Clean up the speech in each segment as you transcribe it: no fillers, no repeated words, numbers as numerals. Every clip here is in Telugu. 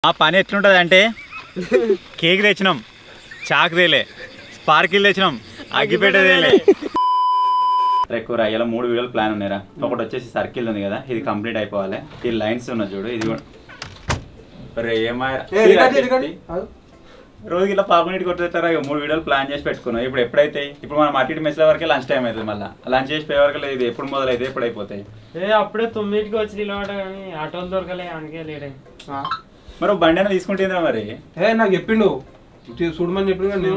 ఆ పని ఎట్లుంటుంది అంటే కేక్ తెచ్చినాం, చాక్ తేలే, స్పార్కిల్ తెచ్చినాం, అగ్గిపేట తేలే. ఎక్కువ ఇలా 3 వీడియోలు ప్లాన్ ఉన్నాయిరా. ఒకటి వచ్చేసి సర్కిల్ ఉంది కదా, ఇది కంప్లీట్ అయిపోవాలి. ఈ లైన్స్ ఉన్నది చూడు, ఇది కూడా రోజుకి ఇలా పాపనీటి కొట్టేస్తారా. 3 వీడియోలు ప్లాన్ చేసి పెట్టుకున్నాం. ఇప్పుడు మనం అటు మెస్ల వరకే లంచ్ టైం అవుతుంది. మళ్ళీ లంచ్ చేసి పోయే వరకు ఇది ఎప్పుడు మొదలైతే ఎప్పుడు అయిపోతాయి. అప్పుడే 9కి వచ్చి నిలబడ కానీ ఆటోలు దొరకలే, అందుకే లేడే. మరి బండి అయినా తీసుకుంటుందిరా. మరి నాకు చెప్పిండు చూడమని చెప్పిండు.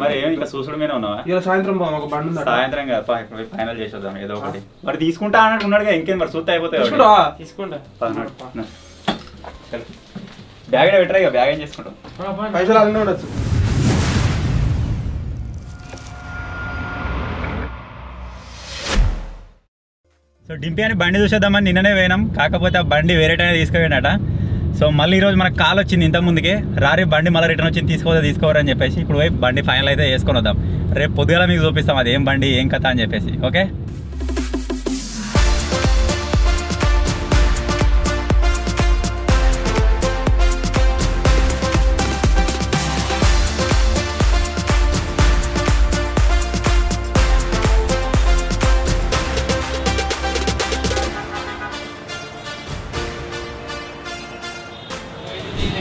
మరి ఏమి ఇంకా చూసుడు మీద ఉన్నావా? సాయంత్రం సాయంత్రం ఫైనల్ చేసేద్దాం ఏదో ఒకటి. మరి తీసుకుంటా అన్నట్టు ఉన్నాడుగా, ఇంకేం మరి చూస్తే అయిపోతాయి. తీసుకుంటా బ్యాగ్ పెట్టరా, ఇక బ్యాగ్ ఏం చేసుకుంటాం. పైసలు అన్నీ ఉండొచ్చు. సో డింపి అని బండి చూసేద్దామని నిన్ననే పోయినాం. కాకపోతే ఆ బండి వేరే టైం తీసుకుపోయినట. సో మళ్ళీ ఈరోజు మనకు కాల్ వచ్చింది ఇంత ముందుకే, రారి బండి మళ్ళీ రిటర్న్ వచ్చింది, తీసుకోవరని చెప్పేసి ఇప్పుడు పోయి బండి ఫైనల్ అయితే వేసుకొని వద్దాం. రేపు పొద్దుగాల మీకు చూపిస్తాం అది ఏం బండి ఏం కథ అని చెప్పేసి. ఓకే,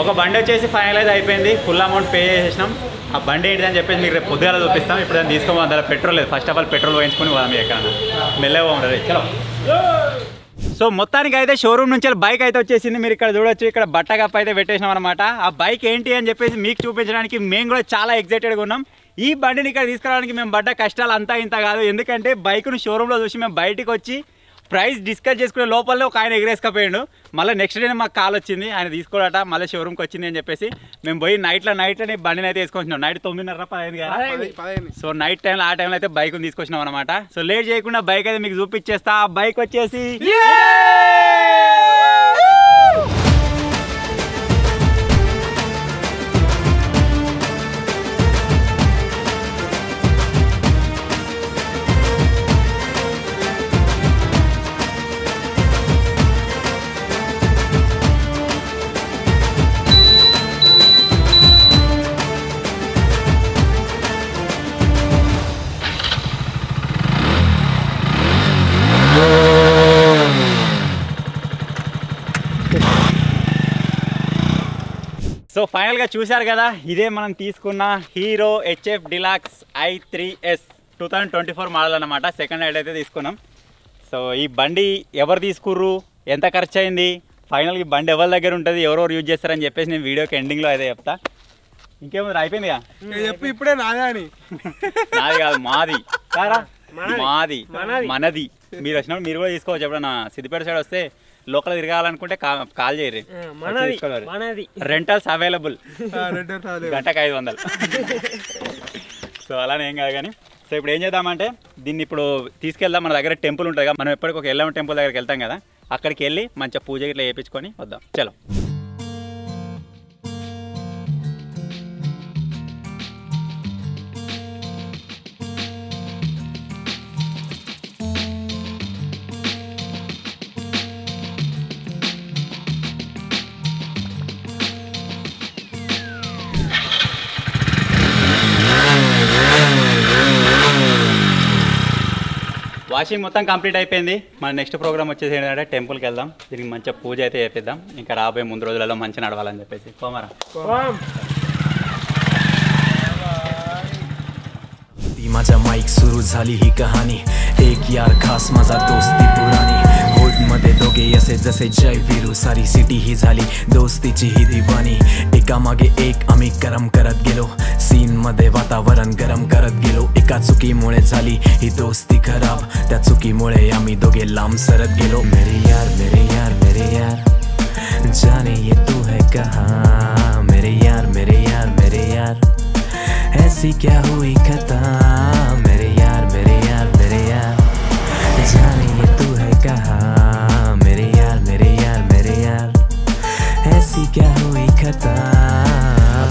ఒక బండి వచ్చేసి ఫైనలైజ్ అయిపోయింది. ఫుల్ అమౌంట్ పే చేసేసినాం. ఆ బండి ఏంటిదని చెప్పేసి మీకు రేపు పొద్దుగాల చూపిస్తాం. ఇప్పుడు దాన్ని తీసుకోవాలి, అందులో పెట్రోల్ లేదు. ఫస్ట్ ఆఫ్ ఆల్ పెట్రోల్ వేయించుకొని పోదాం. ఎక్కడ మెల్లగా ఉంటుంది. చలో. సో మొత్తానికి అయితే షోరూమ్ నుంచి బైక్ అయితే వచ్చేసింది. మీరు ఇక్కడ చూడొచ్చు, ఇక్కడ బట్ట కప్ అయితే పెట్టేసినాం అనమాట. ఆ బైక్ ఏంటి అని చెప్పేసి మీకు చూపించడానికి మేము కూడా చాలా ఎక్సైటెడ్గా ఉన్నాం. ఈ బండిని ఇక్కడ తీసుకురావడానికి మేము పడ్డ కష్టాలు అంతా ఇంత కాదు. ఎందుకంటే బైక్ను షోరూంలో చూసి మేము బయటికి వచ్చి ప్రైస్ డిస్కస్ చేసుకునే లోపలనే ఒక ఆయన ఎగరేసుకపోయాడు. మళ్ళీ నెక్స్ట్ డే మాకు కాల్ వచ్చింది, ఆయన తీసుకోడట, మళ్ళీ షోరూమ్కి వచ్చింది అని చెప్పేసి మేము పోయి నైట్లోనే బండిని అయితే తీసుకొచ్చినాం. నైట్ 9:30 కదా. సో నైట్ టైంలో ఆ టైంలో అయితే బైక్ని తీసుకొచ్చినాం అనమాట. సో లేట్ చేయకుండా బైక్ అయితే మీకు చూపించేస్తా. ఆ బైక్ వచ్చేసి సో ఫైనల్గా చూశారు కదా, ఇదే మనం తీసుకున్న hero HF Deluxe i3s 2024 model అనమాట. సెకండ్ హ్యాండ్ అయితే తీసుకున్నాం. సో ఈ బండి ఎవరు తీసుకుర్రు, ఎంత ఖర్చు అయింది, ఫైనల్గా ఈ బండి ఎవరి దగ్గర ఉంటుంది, ఎవరెవరు యూజ్ చేస్తారని చెప్పేసి నేను వీడియోకి ఎండింగ్లో అయితే చెప్తా. ఇంకేముంది, అయిపోయిందిగా చెప్పి ఇప్పుడే నాదే అని. నాది కాదు, మాది కారా, మాది మనది. మీరు వచ్చినప్పుడు మీరు కూడా తీసుకోవచ్చు. ఎప్పుడన్నా సిద్దిపేట సైడ్ వస్తే లోకల్ తిరగాలనుకుంటే కాల్ చేయరు. రెంటల్స్ అవైలబుల్, గంటకు 500. సో అలానే ఏం కాదు కానీ. సో ఇప్పుడు ఏం చేద్దామంటే దీన్ని ఇప్పుడు తీసుకెళ్దాం. మన దగ్గర టెంపుల్ ఉంటుంది కదా, మనం ఎప్పటికి ఒక ఎల్లమ్మ టెంపుల్ దగ్గరికి వెళ్తాం కదా, అక్కడికి వెళ్ళి మంచిగా పూజ ఇట్లా చేయించుకొని వద్దాం. చలో. వాషింగ్ మొత్తం కంప్లీట్ అయిపోయింది. మన నెక్స్ట్ ప్రోగ్రామ్ వచ్చేసి ఏంటంటే టెంపుల్కి వెళ్దాం. దీనికి మంచిగా పూజ అయితే చేపిద్దాం. ఇంకా రాబోయే ముందు రోజులలో మంచి నడవాలని చెప్పేసి. కోమరా माझा माईक सुरू झाली ही कहाणी. एक यार खास माझा दोस्ती पुराणी. होड मध्ये दोघे असे जसे जय वीरू. सारी सिटी ही झाली दोस्तीची ही दिवाणी. एका मागे एक आम्ही करम करत गेलो. सीन मध्ये वातावरण गरम करत गेलो. एका चुकीमुळे झाली ही दोस्ती खराब. त्या चुकीमुळे आम्ही दोघे लांब सरत गेलो. मेरे यार मेरे यार मेरे यार जाने ये तू है कहाँ. मेरे यार मेरे यार मेरे यार ऐसी क्या हुई खता. मेरे यार मेरे यार मेरे यार जाने ये तू है कहाँ. मेरे यार मेरे यार मेरे यार ऐसी क्या हुई खता.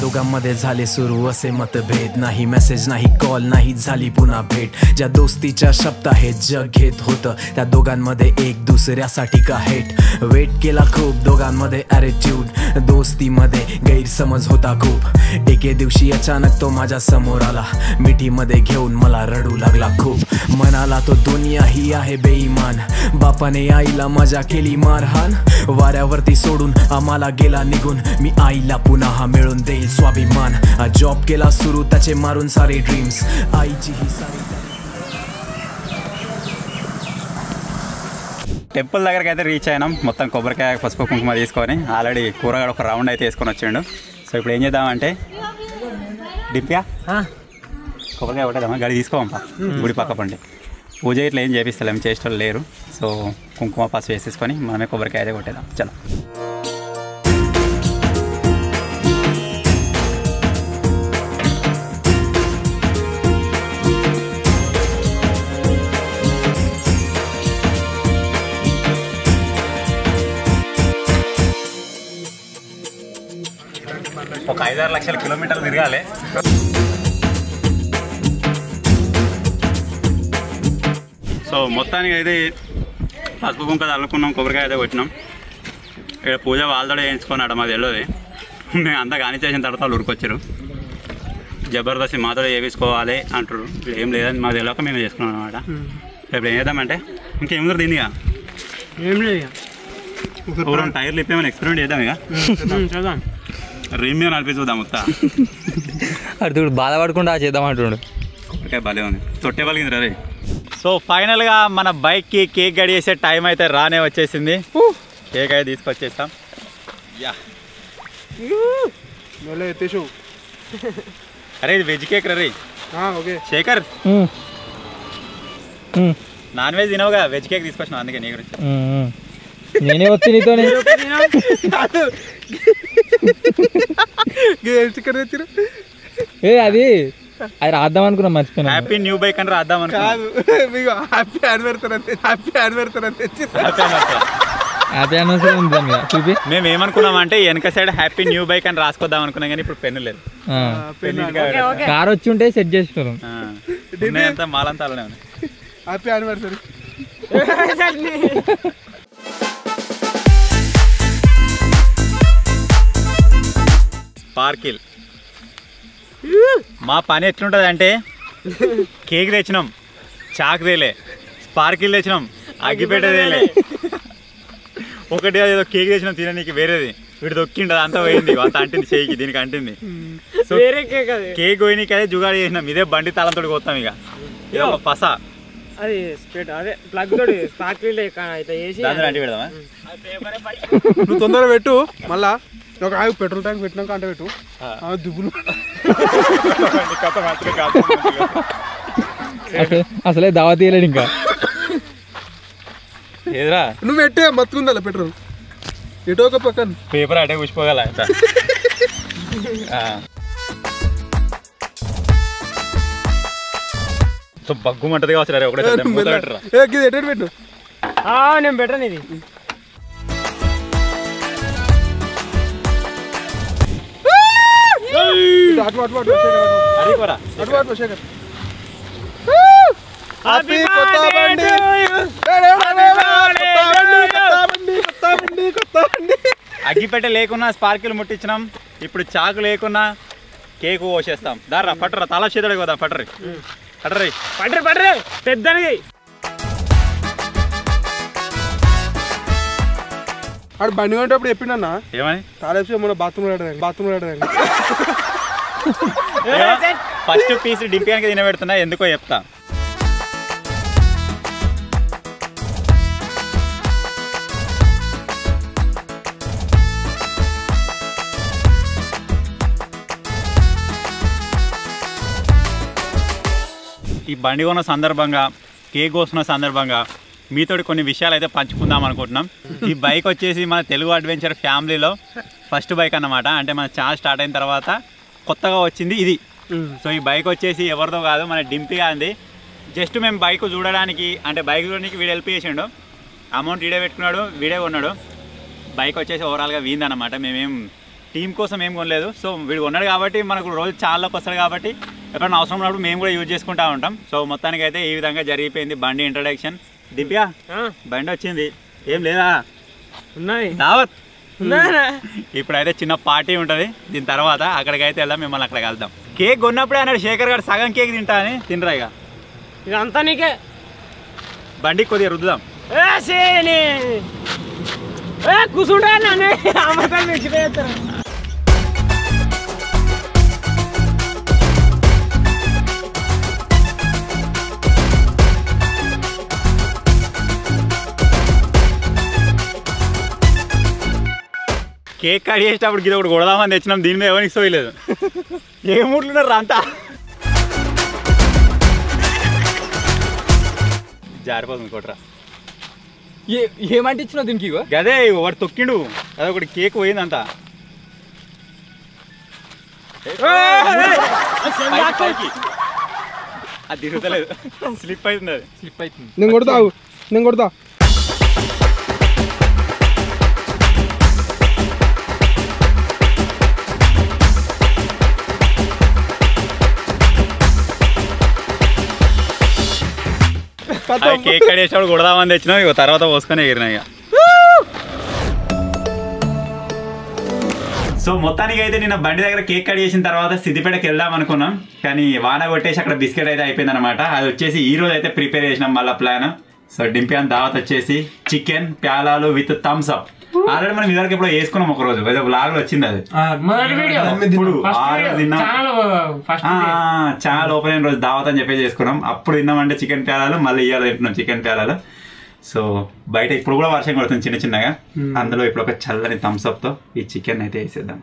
दोघांमध्ये झाले सुरू असे मतभेद नाही मेसेज नाही कॉल नाही झाली पुन्हा भेट ज्या दोस्तीच्या शब्द आहेत जग घेत होतं त्या दोघांमध्ये एक दुसऱ्यासाठी का हेट वेट केला खूप दोघांमध्ये ॲटिट्यूड दोस्तीमध्ये गैरसमज होता खूप एके दिवशी अचानक तो माझ्या समोर आला मिठीमध्ये घेऊन मला रडू लागला खूप म्हणाला तो दुनिया ही आहे बेईमान बापाने आईला मजा केली मारहाण वाऱ्यावरती सोडून आम्हाला गेला निघून मी आईला पुन्हा मिळून देईल स्वाभिमान जॉब केला सुरू त्याचे मारून सारे ड्रीम्स आईची ही सारी టెంపుల్ దగ్గరికి అయితే రీచ్ అయినాం మొత్తం కొబ్బరికాయ పసుపు కుంకుమ తీసుకొని ఆల్రెడీ కూరగాడు ఒక రౌండ్ అయితే వేసుకొని వచ్చిండు సో ఇప్పుడు ఏం చేద్దామంటే డిప్యా కొబ్బరికాయ కొట్టేద్దామా గడి తీసుకోమప్పా గుడి పక్క పండి పూజ ఇట్లా ఏం చేపిస్తలేము చేసేటోళ్ళు లేరు సో కుంకుమ పసుపు వేసేసుకొని మనమే కొబ్బరికాయ అయితే కొట్టేద్దాం చలో ఒక 5-6 లక్షల కిలోమీటర్లు తిరగాలి సో మొత్తానికి అయితే పసుపు కుంక చల్లుకున్నాం కొబ్బరికాయ అయితే కొట్టినాం ఇక్కడ పూజ వాళ్ళతో చేయించుకున్నాడు మాకు తెలియదు మేము అంతా కాని చేసిన తర్వాత వాళ్ళు ఉరికొచ్చారు జబర్దస్తి మాతో చేయించుకోవాలి అంటారు ఇప్పుడు ఏం లేదని మాకు తెలియక మేము చేసుకున్నాం అనమాట ఇప్పుడు ఏం చేద్దామంటే ఇంకేముందో దీనిగా ఏం లేదు పూర్వం టైర్లు ఇప్పేమని ఎక్స్పెరిమెంట్ చేద్దాం ఇక చూద్దాం రీమ్యూ నడిపిస్తుందా మొత్తం అటు బాధపడకుండా చేద్దామంటుండు కొబ్బరికాయ భలే ఉంది తొట్టే పలిగింది రే సో ఫైనల్గా మన బైక్కి కేక్ గడిచేసే టైం అయితే రానే వచ్చేసింది కేక్ అయితే తీసుకొచ్చేస్తాం యా ఎత్తేసు అరే ఇది వెజ్ కేక్ రే ఓకే శేఖర్ నాన్ వెజ్ తినవుగా వెజ్ కేక్ తీసుకొచ్చినావు అందుకే నీ గురించి నేనే వచ్చి నీతోనే ఏ అది రాద్దాం అనుకున్నా మర్చిపోయినా హ్యాపీ న్యూ బైక్ అని రాద్దాం కాదు మీకు హ్యాపీ యానివర్సరీ హ్యాపీ యానివర్సరీ ఉంది దాని మీద చూపి మేము ఏమనుకున్నామంటే వెనక సైడ్ హ్యాపీ న్యూ బైక్ అని రాసుకొద్దాం అనుకున్నాం కానీ ఇప్పుడు పెన్ను లేదు కార్ వచ్చి ఉంటే సెట్ చేసినారు అంతా మాలంతా అలానే ఉంది హ్యాపీ యానివర్సరీ స్పార్కిల్ మా పని ఎట్లుంటుంది అంటే కేక్ తెచ్చినాం చాక్ తేలే స్పార్కిల్ తెచ్చినాం అగ్గిపేట తేలే ఒకటి ఏదో కేక్ తెచ్చినాం తిననీకి వేరేది వీడు దొక్కిండదు అంతా పోయింది అంత అంటింది చేయికి దీనికి అంటింది సో కేక్ పోయినకి అదే జుగాడు చేసినాం ఇదే బండి తాళంతో పోతాం ఇక ఇది ఒక పస అది అదే ప్లగ్ తోటి స్పార్కిల్ చేసి దాని అంటి పెడదామా నువ్వు తొందరగా పెట్టు మళ్ళా ఒక ఆగు పెట్రోల్ ట్యాంక్ పెట్టినాక అంటే పెట్టు దుబ్బులు అసలే దావా తీయలేడు ఇంకా ఏదిరా నువ్వు పెట్టే మత్తుకుందా పెట్రోల్ ఎటో ఒక పక్కన పేపర్ అటే కూర్చిపోగల సో బగ్గుమంటది కావచ్చు రే ఒకటే ఎటు పెట్టు నేను పెట్టను ఇది అగ్గిపెట్ట లేకున్నా స్పార్కిల్ ముట్టించినాం ఇప్పుడు చాకు లేకున్నా కేకు కోసేస్తాం దారా పట్టరా తల చేతుడికి పోదాం పట్టరి పట్టరి పట్టరు పట్టరు పెద్దది ఆడు బండి కొనేటప్పుడు చెప్పిండన్నా ఏమని తాలేసి మన బాత్రూమ్ ఫస్ట్ పీస్ డింపియానికి తినబెడుతున్నా ఎందుకో చెప్తా ఈ బండి కొన్న సందర్భంగా కేక్ కోసిన సందర్భంగా మీతోటి కొన్ని విషయాలు అయితే పంచుకుందాం అనుకుంటున్నాం. ఈ బైక్ వచ్చేసి మన తెలుగు అడ్వెంచర్ ఫ్యామిలీలో ఫస్ట్ బైక్ అన్నమాట. అంటే మన ఛానల్ స్టార్ట్ అయిన తర్వాత కొత్తగా వచ్చింది ఇది. సో ఈ బైక్ వచ్చేసి ఎవరితో కాదు, మన డింపీ అంది. జస్ట్ మేము బైక్ చూడడానికి, అంటే బైక్ చూడడానికి వీడు హెల్ప్ చేసిండు, అమౌంట్ వీడే పెట్టుకున్నాడు, వీడే కొన్నాడు. బైక్ వచ్చేసి ఓవరాల్గా వీందన్నమాట. మేమేం టీం కోసం ఏం కొనలేదు. సో వీడు కొన్నాడు కాబట్టి మనకు రోజు చాలాకి వస్తాడు కాబట్టి ఎప్పుడైనా అవసరం ఉన్నప్పుడు మేము కూడా యూజ్ చేసుకుంటూ ఉంటాం. సో మొత్తానికి అయితే ఈ విధంగా జరిగిపోయింది బండి ఇంట్రడక్షన్. దివ్య బండి వచ్చింది, ఏం లేదా? ఉన్నది దావత్. ఇప్పుడైతే చిన్న పార్టీ ఉంటుంది, దీని తర్వాత అక్కడికైతే వెళ్దాం, మిమ్మల్ని అక్కడ కలుద్దాం. కేక్ కొన్నప్పుడే అన్నాడు శేఖర్ గారు సగం కేక్ తింటా అని. తినరా ఇక ఇదంతా నీకే. బండికి కొద్దిగా రుద్దుదాం. కూర్చుంటా నన్ను అమ్మకాలు మెచ్చిపోతారు. కేక్ కట్ చేసేటప్పుడు గిది ఒకటి కొడదామని తెచ్చినాం, దీని మీద ఎవరికి సోయలేదు. ఏ మూట్లున్నారు అంతా జారిపోతుంది కొట్రా. ఏమంటే ఇచ్చినావు దీనికి? గదే వాడు తొక్కిండు, అదే ఒకటి కేక్ పోయిందంతా. అది తిరుగుతలేదు, స్లిప్ అవుతుంది. అది స్లిప్ అవుతుంది. నేను కొడతా. కేక్ కట్ చేసేటప్పుడు కొడదామని తెచ్చినాం, ఇక తర్వాత పోసుకొని ఎగిరినా ఇక. సో మొత్తానికి అయితే నిన్న బండి దగ్గర కేక్ కట్ చేసిన తర్వాత సిద్దిపేటకి వెళ్దాం అనుకున్నాం, కానీ వాన కొట్టేసి అక్కడ బిస్కెట్ అయితే అయిపోయింది అనమాట. అది వచ్చేసి ఈ రోజు అయితే ప్రిపేర్ చేసినాం మళ్ళీ ప్లాన్. సో డింపియాన్ దావత్ వచ్చేసి చికెన్ ప్యాలాలు విత్ థమ్స్ అప్. ఆల్రెడీ మనం ఇదివరకు ఎప్పుడో వేసుకున్నాం ఒక రోజు, ఏదో బ్లాగ్ లో వచ్చింది అది. ఇప్పుడు చాలా ఓపెన్ అయిన రోజు దావత్ అని చెప్పేసి చేసుకున్నాం. అప్పుడు తిన్నామంటే చికెన్ ప్యాలాలు, మళ్ళీ ఇవ్వాలి తింటున్నాం చికెన్ ప్యాలాలు. సో బయట ఇప్పుడు కూడా వర్షం కొడుతుంది చిన్న చిన్నగా, అందులో ఇప్పుడు ఒక చల్లని థమ్స్ అప్ తో ఈ చికెన్ అయితే వేసేద్దాం.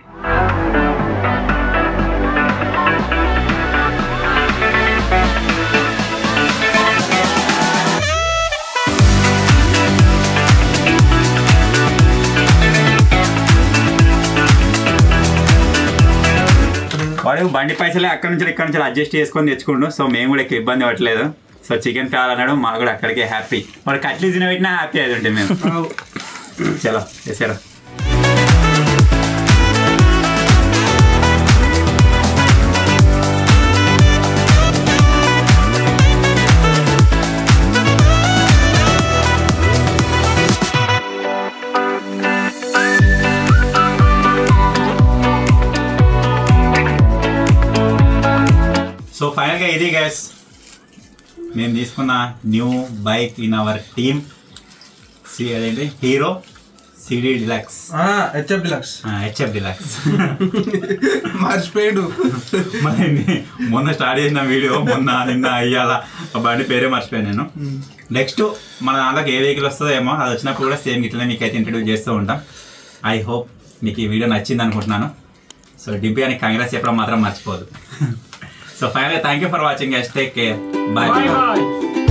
వాడు బండి పైసలే అక్కడ నుంచి ఇక్కడ నుంచి అడ్జస్ట్ చేసుకొని తెచ్చుకుండు. సో మేము కూడా ఎక్కువ ఇబ్బంది పట్టలేదు. సో చికెన్ కావాలన్నాడు, మాకు కూడా అక్కడికే హ్యాపీ. వాడు కట్లీ తినబెట్టినా హ్యాపీ అది ఉంటే మేము. చలో చేసారా. సో ఫైనల్గా ఇది గైస్ నేను తీసుకున్న new bike in our team. అదేంటి Hero CD Deluxe, HF Deluxe. మర్చిపోయాడు మొన్న స్టార్ట్ చేసిన వీడియో, నిన్న అయ్యాల బండి పేరే మర్చిపోయాను నేను. నెక్స్ట్ మన దాంట్లోకి ఏ వెహికల్ వస్తుందో ఏమో, అది వచ్చినప్పుడు కూడా సేమ్ ఇట్లనే మీకు అయితే ఇంట్రడ్యూస్ చేస్తూ ఉంటాం. ఐ హోప్ మీకు ఈ వీడియో నచ్చింది అనుకుంటున్నాను. సో డింపియానికి కంగ్రాట్స్ చెప్పడం మాత్రం మర్చిపోదు. So finally, thank you for watching guys. Take care. Bye. Bye.